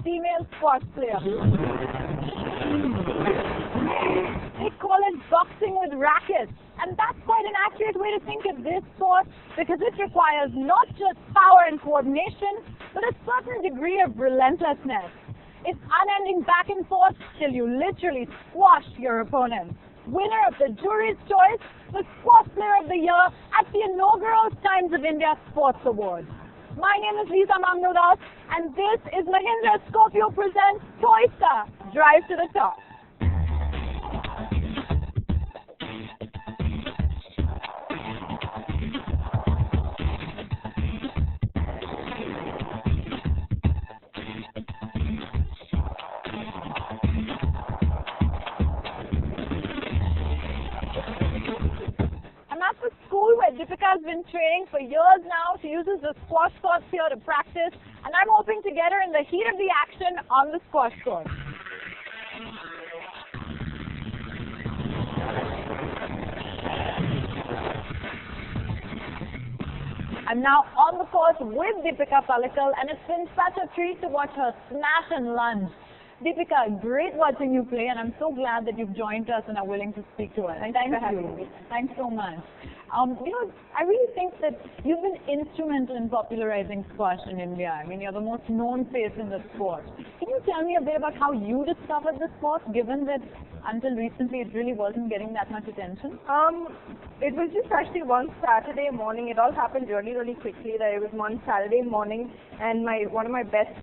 female squash player. They call it boxing with rackets, and that's quite an accurate way to think of this sport because it requires not just power and coordination, but a certain degree of relentlessness. It's unending back and forth till you literally squash your opponent. Winner of the jury's choice, the Squash Player of the Year at the inaugural Times of India Sports Awards. My name is Lisa Mamnudas, and this is Mahindra Scorpio presents TOISA, Drive to the Top. At the school where Dipika has been training for years now. She uses the squash courts here to practice, and I'm hoping to get her in the heat of the action on the squash court. I'm now on the court with Dipika Pallikal, and it's been such a treat to watch her smash and lunge. Dipika, great watching you play, and I'm so glad that you've joined us and are willing to speak to us. Thank you. Thanks so much. I really think that you've been instrumental in popularizing squash in India. I mean, you're the most known face in the sport. Can you tell me a bit about how you discovered the sport, given that until recently it really wasn't getting that much attention? It was just actually one Saturday morning. It all happened really quickly. That it was one Saturday morning, and one of my best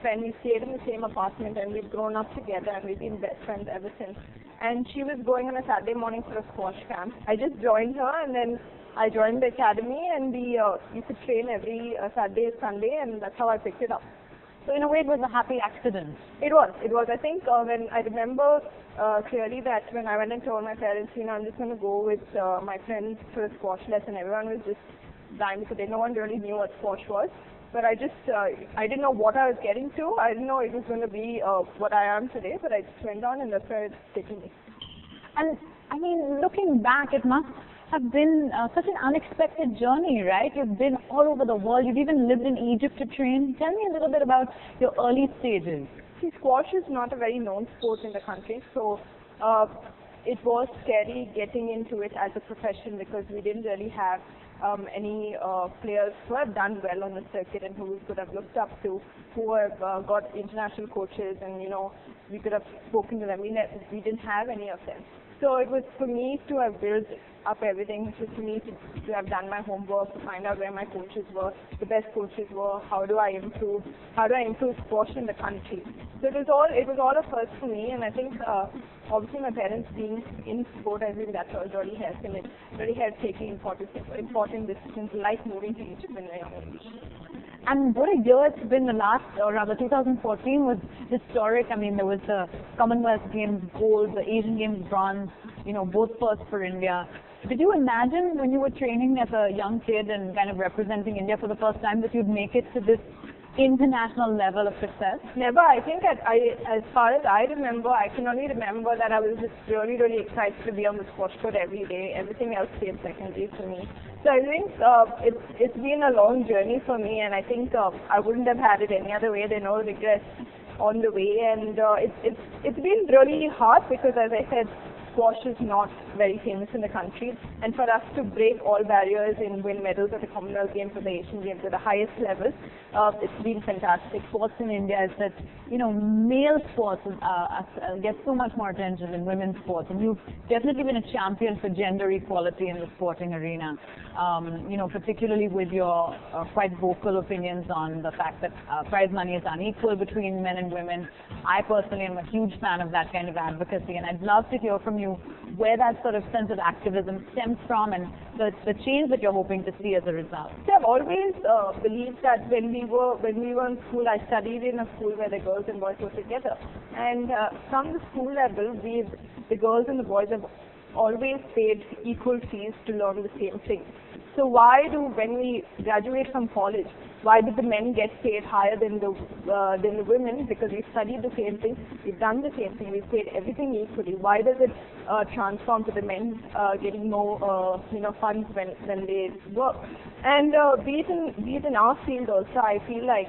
friend, we stayed in the same apartment, and we've grown up together, and we've been best friends ever since. And she was going on a Saturday morning for a squash camp. I just joined her, and then I joined the academy, and we used to train every Saturday and Sunday, and that's how I picked it up. So in a way, it was a happy accident. It was. I think when I remember clearly that when I went and told my parents, I'm just going to go with my friends for a squash lesson. Everyone was just dying because no one really knew what squash was. But I didn't know what I was getting to. I didn't know it was going to be what I am today, but I just went on, and that's where it's taken me. And I mean, looking back, it must have been such an unexpected journey, right? You've been all over the world. You've even lived in Egypt to train. Tell me a little bit about your early stages. See, squash is not a very known sport in the country, so it was scary getting into it as a profession because we didn't really have any players who have done well on the circuit and who we could have looked up to, who have got international coaches, and we could have spoken to them. We didn't have any of them. So it was for me to have built up everything. It was for me to have done my homework, to find out where my coaches were, the best coaches were, how do I improve squash in the country. So it was all a first for me, and I think obviously my parents being in sport, I think that really helped, and it really helped taking important decisions like moving to Egypt when I was young age. And what a year it's been. The last, or rather 2014 was historic. I mean, there was the Commonwealth Games gold, the Asian Games bronze, both first for India. Did you imagine when you were training as a young kid and kind of representing India for the first time that you'd make it to this international level of success? Never. I think as far as I remember, I can only remember that I was just really excited to be on the squash court every day. Everything else came secondary for me. So I think it's been a long journey for me, and I think I wouldn't have had it any other way. There are no regrets on the way, and it's been really hard because, as I said, squash is not very famous in the country, and for us to break all barriers and win medals at the Commonwealth Games or the Asian Games at the highest level, it's been fantastic. Sports in India is that, male sports get so much more attention than women's sports, and you've definitely been a champion for gender equality in the sporting arena, particularly with your quite vocal opinions on the fact that prize money is unequal between men and women. I personally am a huge fan of that kind of advocacy, and I'd love to hear from you where that sort of sense of activism stems from and the change that you're hoping to see as a result. So I've always believed that when we were in school, I studied in a school where the girls and boys were together, and from the school level, the girls and the boys have always paid equal fees to learn the same thing. So when we graduate from college, why did the men get paid higher than the women? Because we've studied the same thing, we've done the same thing, we've paid everything equally. Why does it transform to the men getting more funds when they work? And be it in our field also, I feel like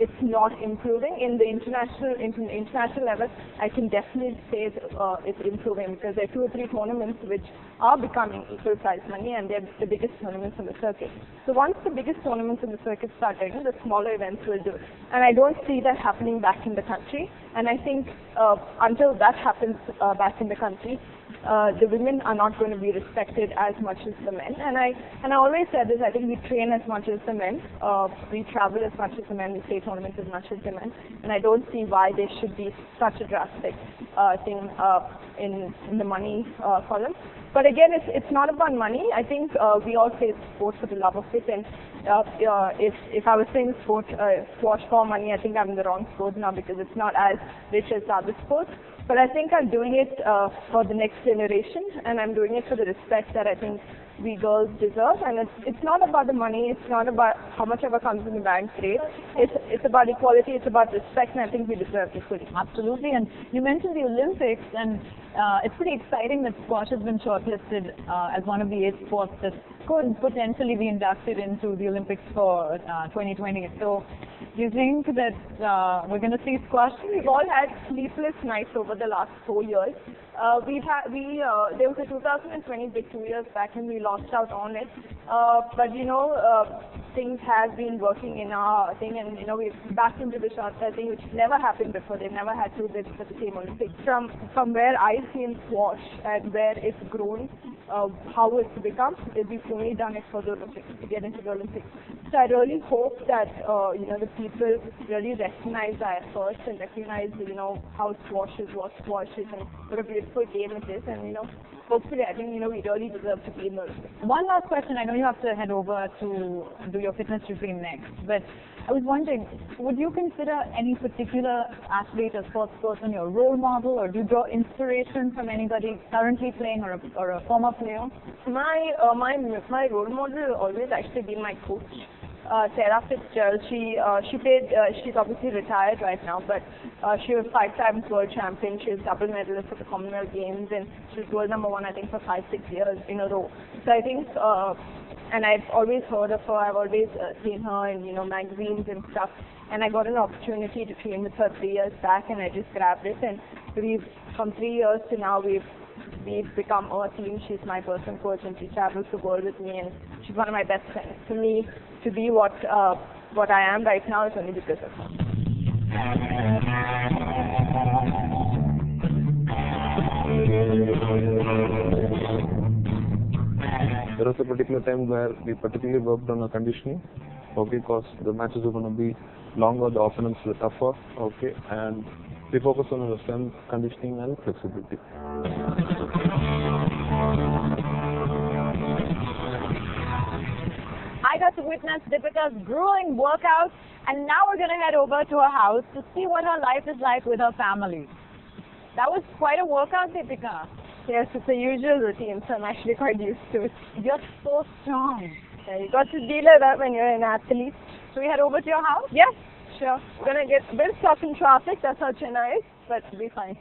it's not improving. In the international level, I can definitely say it's improving, because there are 2 or 3 tournaments which are becoming equal prize money, and they're the biggest tournaments in the circuit. So once the biggest tournaments in the circuit start getting, the smaller events will do. And I don't see that happening back in the country. And I think until that happens back in the country, the women are not going to be respected as much as the men. And I always said this, I think we train as much as the men, we travel as much as the men, we play tournaments as much as the men, and I don't see why there should be such a drastic thing in the money column. But again, it's not about money. I think we all play sports for the love of it, and if I was playing sport, squash for money, I think I'm in the wrong sport now, because it's not as rich as the other sports. But I think I'm doing it for the next generation, and I'm doing it for the respect that I think we girls deserve. And it's not about the money, it's not about how much ever comes in the bank today. It's about equality, it's about respect, and I think we deserve equally. Absolutely. And you mentioned the Olympics, and it's pretty exciting that squash has been shortlisted as one of the 8 sports that could potentially be inducted into the Olympics for 2020. So do you think that we're going to see squash? We've all had sleepless nights over the last 4 years. There was a 2020 big 2 years back, and we lost out on it. But things have been working in our thing, and we're back into the short thing, which never happened before. They never had 2 bids for the same Olympics. From where I see in squash and where it's grown, how it's become, we've only done it for the Olympics, to get into the Olympics. So I really hope that the people really recognize our efforts and recognize how squash is, what squash is, and what a beautiful game it is. And hopefully, I think we really deserve to be in the Olympics. One last question. I know you have to head over to do your fitness routine next, but I was wondering, would you consider any particular athlete or sports person your role model, or do you draw inspiration from anybody currently playing or a former player? My role model will always actually be my coach, Sarah Fitzgerald. She's obviously retired right now, but she was 5 times world champion. She was double medalist at the Commonwealth Games, and she was world number 1, I think, for 5-6 years in a row. So I think, and I've always heard of her. I've always seen her in magazines and stuff. And I got an opportunity to train with her 3 years back, and I just grabbed it. And from 3 years to now, we've become a team. She's my personal coach, and she travels the world with me, and she's one of my best friends. For me, to be what I am right now is only because of her. There was a particular time where we particularly worked on our conditioning, because the matches were going to be longer, the opponents were tougher, and we focused on our strength, conditioning, and flexibility. I got to witness Dipika's grueling workout, and now we're going to head over to her house to see what her life is like with her family. That was quite a workout, Dipika. Yes, it's a usual routine, so I'm actually quite used to it. You're so strong. Yeah, you got to deal with that when you're an athlete. So we head over to your house? Yes, sure. We're going to get a bit stuck in traffic, that's how Chennai is, but it'll be fine.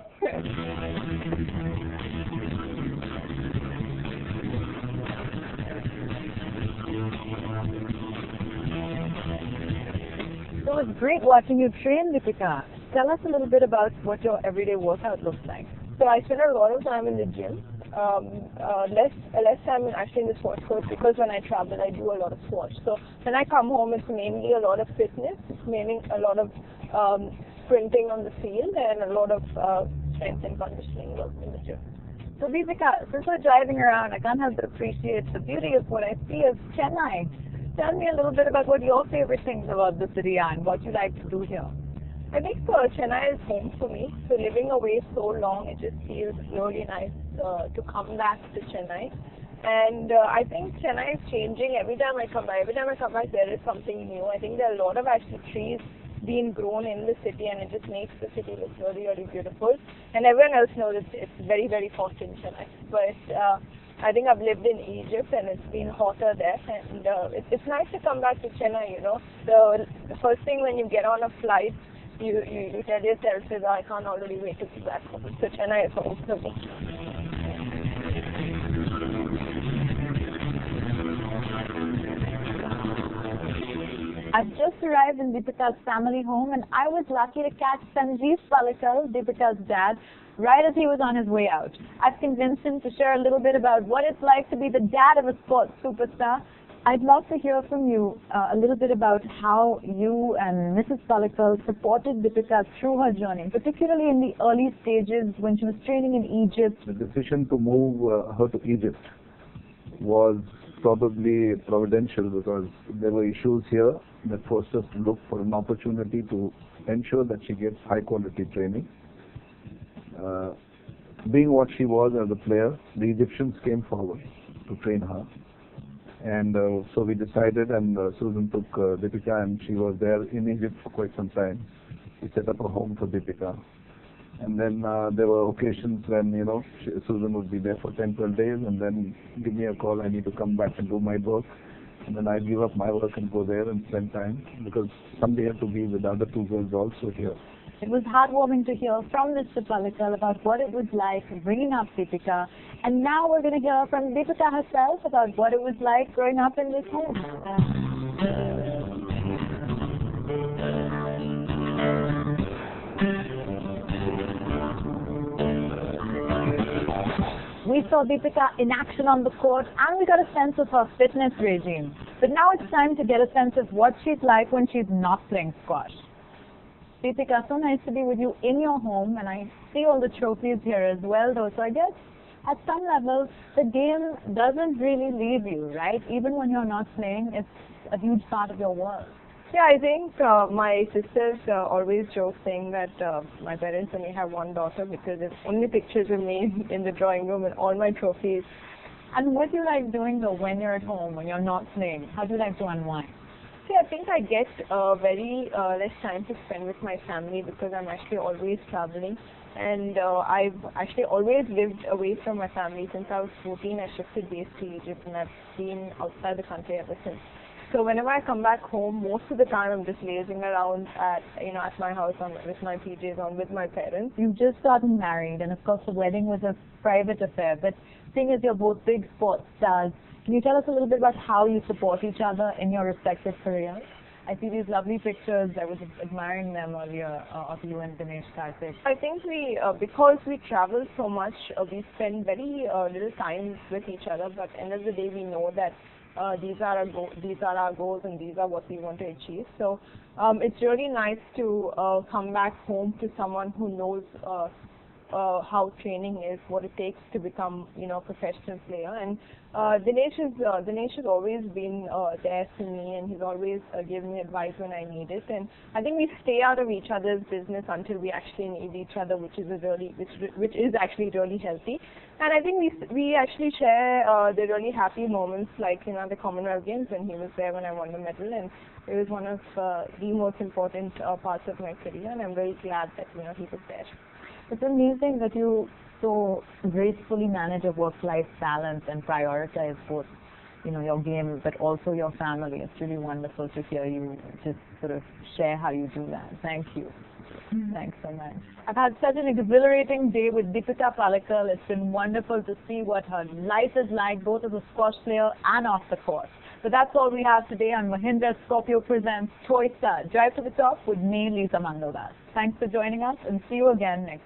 So it was great watching you train, Dipika. Tell us a little bit about what your everyday workout looks like. So I spend a lot of time in the gym, less time actually in the sports court, because when I travel I do a lot of sports. So when I come home, it's mainly a lot of fitness, mainly a lot of sprinting on the field, and a lot of strength and conditioning work in the gym. So Dipika, since we're driving around, I can't help but appreciate the beauty of what I see of Chennai. Tell me a little bit about what your favorite things about the city are and what you like to do here. I think Chennai is home for me. So living away so long, it just feels really nice to come back to Chennai. And I think Chennai is changing every time I come back. Every time I come back, there is something new. I think there are a lot of actually trees being grown in the city, and it just makes the city look really, really beautiful. And everyone else knows it's very, very hot in Chennai. But I think I've lived in Egypt and it's been hotter there, and it's nice to come back to Chennai, you know. The first thing when you get on a flight, you tell yourself is, I can't already wait to be back home. So Chennai is home for me. I've just arrived in Dipika's family home, and I was lucky to catch Sanjeev Pallikal, Dipika's dad, right as he was on his way out. I've convinced him to share a little bit about what it's like to be the dad of a sports superstar. I'd love to hear from you a little bit about how you and Mrs. Pallikal supported Dipika through her journey, particularly in the early stages when she was training in Egypt. The decision to move her to Egypt was probably providential because there were issues here that forced us to look for an opportunity to ensure that she gets high quality training. Being what she was as a player, the Egyptians came forward to train her. And so we decided, and Susan took Dipika, and she was there in Egypt for quite some time. We set up a home for Dipika. And then there were occasions when, you know, Susan would be there for 10, 12 days and then give me a call, I need to come back and do my work. And then I'd give up my work and go there and spend time because somebody had to be with the other two girls also here. It was heartwarming to hear from Mr. Pallikal about what it was like bringing up Dipika. And now we're going to hear from Dipika herself about what it was like growing up in this home. We saw Dipika in action on the court, and we got a sense of her fitness regime. But now it's time to get a sense of what she's like when she's not playing squash. Dipika, so nice to be with you in your home, and I see all the trophies here as well, though. So I guess at some level, the game doesn't really leave you, right? Even when you're not playing, it's a huge part of your world. Yeah, I think my sisters always joke saying that my parents only have one daughter because there's only pictures of me in the drawing room and all my trophies. And what do you like doing though when you're at home, when you're not playing? How do you like to unwind? See, I think I get very less time to spend with my family because I'm actually always traveling. And I've actually always lived away from my family. Since I was 14, I shifted base to Egypt and I've been outside the country ever since. So whenever I come back home, most of the time I'm just lazing around at my house with my PJs on with my parents. You've just gotten married, and of course the wedding was a private affair. But seeing as you're both big sports stars, can you tell us a little bit about how you support each other in your respective careers? I see these lovely pictures. I was admiring them earlier of you and Dinesh Karthik. I think because we travel so much, we spend very little time with each other. But at the end of the day, we know that these are our goals and these are what we want to achieve. So it's really nice to come back home to someone who knows how training is, what it takes to become, a professional player. And Dinesh has always been there for me, and he's always given me advice when I need it. And I think we stay out of each other's business until we actually need each other, which is actually really healthy. And I think we actually share the really happy moments, like the Commonwealth Games when he was there when I won the medal, and it was one of the most important parts of my career, and I'm very glad that he was there. It's amazing that you so gracefully manage a work-life balance and prioritize both, your game, but also your family. It's really wonderful to hear you just sort of share how you do that. Thank you. Thanks so much. I've had such an exhilarating day with Dipika Pallikal. It's been wonderful to see what her life is like, both as a squash player and off the court. So that's all we have today on Mahindra Scorpio presents TOISA, Drive to the Top with me, Lisa Mangaldas. Thanks for joining us, and see you again next